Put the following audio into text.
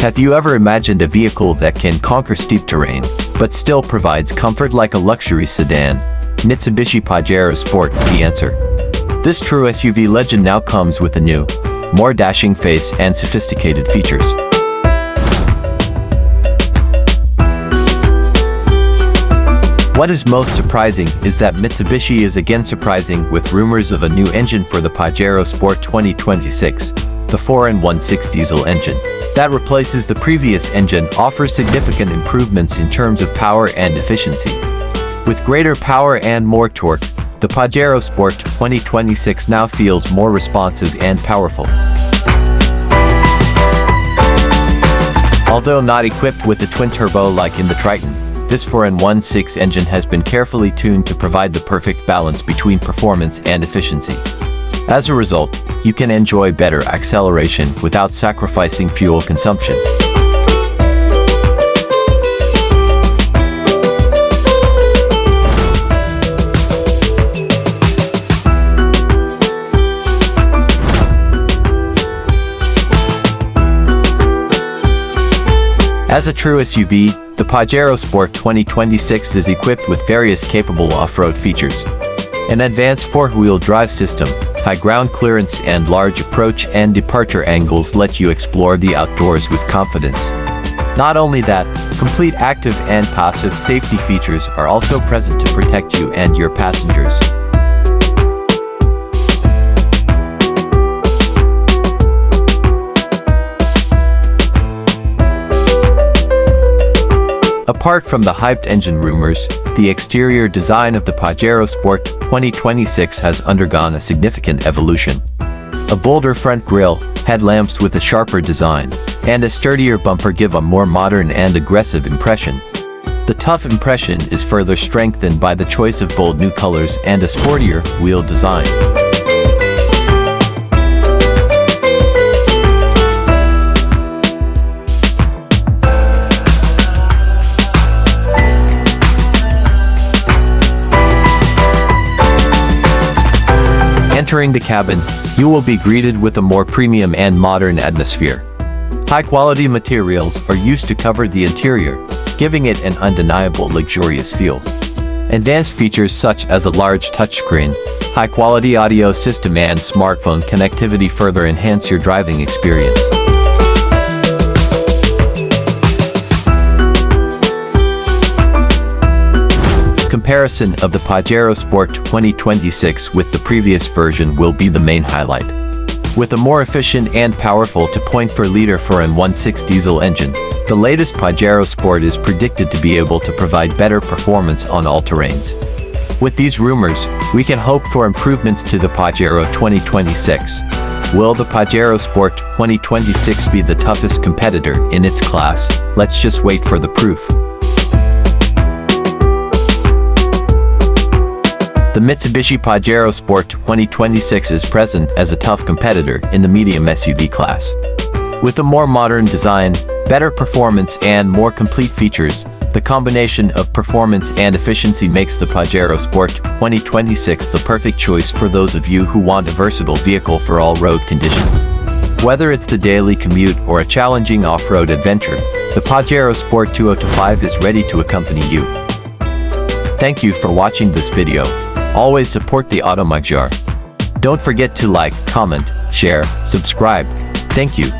Have you ever imagined a vehicle that can conquer steep terrain, but still provides comfort like a luxury sedan? Mitsubishi Pajero Sport, the answer. This true SUV legend now comes with a new, more dashing face and sophisticated features. What is most surprising is that Mitsubishi is again surprising with rumors of a new engine for the Pajero Sport 2026. The 4.16 diesel engine that replaces the previous engine offers significant improvements in terms of power and efficiency. With greater power and more torque, the Pajero Sport 2026 now feels more responsive and powerful. Although not equipped with a twin-turbo like in the Triton, this 4.16 engine has been carefully tuned to provide the perfect balance between performance and efficiency. As a result, you can enjoy better acceleration without sacrificing fuel consumption. As a true SUV, the Pajero Sport 2026 is equipped with various capable off-road features. An advanced four-wheel drive system, high ground clearance and large approach and departure angles let you explore the outdoors with confidence. Not only that, complete active and passive safety features are also present to protect you and your passengers. Apart from the hyped engine rumors, the exterior design of the Pajero Sport 2026 has undergone a significant evolution. A bolder front grille, headlamps with a sharper design, and a sturdier bumper give a more modern and aggressive impression. The tough impression is further strengthened by the choice of bold new colors and a sportier wheel design. Entering the cabin, you will be greeted with a more premium and modern atmosphere. High-quality materials are used to cover the interior, giving it an undeniable luxurious feel. Advanced features such as a large touchscreen, high-quality audio system and smartphone connectivity further enhance your driving experience. Comparison of the Pajero Sport 2026 with the previous version will be the main highlight. With a more efficient and powerful 2.4-liter 4.16 diesel engine, the latest Pajero Sport is predicted to be able to provide better performance on all terrains. With these rumors, we can hope for improvements to the Pajero 2026. Will the Pajero Sport 2026 be the toughest competitor in its class? Let's just wait for the proof. The Mitsubishi Pajero Sport 2026 is present as a tough competitor in the medium SUV class. With a more modern design, better performance and more complete features, the combination of performance and efficiency makes the Pajero Sport 2026 the perfect choice for those of you who want a versatile vehicle for all road conditions. Whether it's the daily commute or a challenging off-road adventure, the Pajero Sport 2025 is ready to accompany you. Thank you for watching this video. Always support the Automaggiore. Don't forget to like, comment, share, subscribe. Thank you.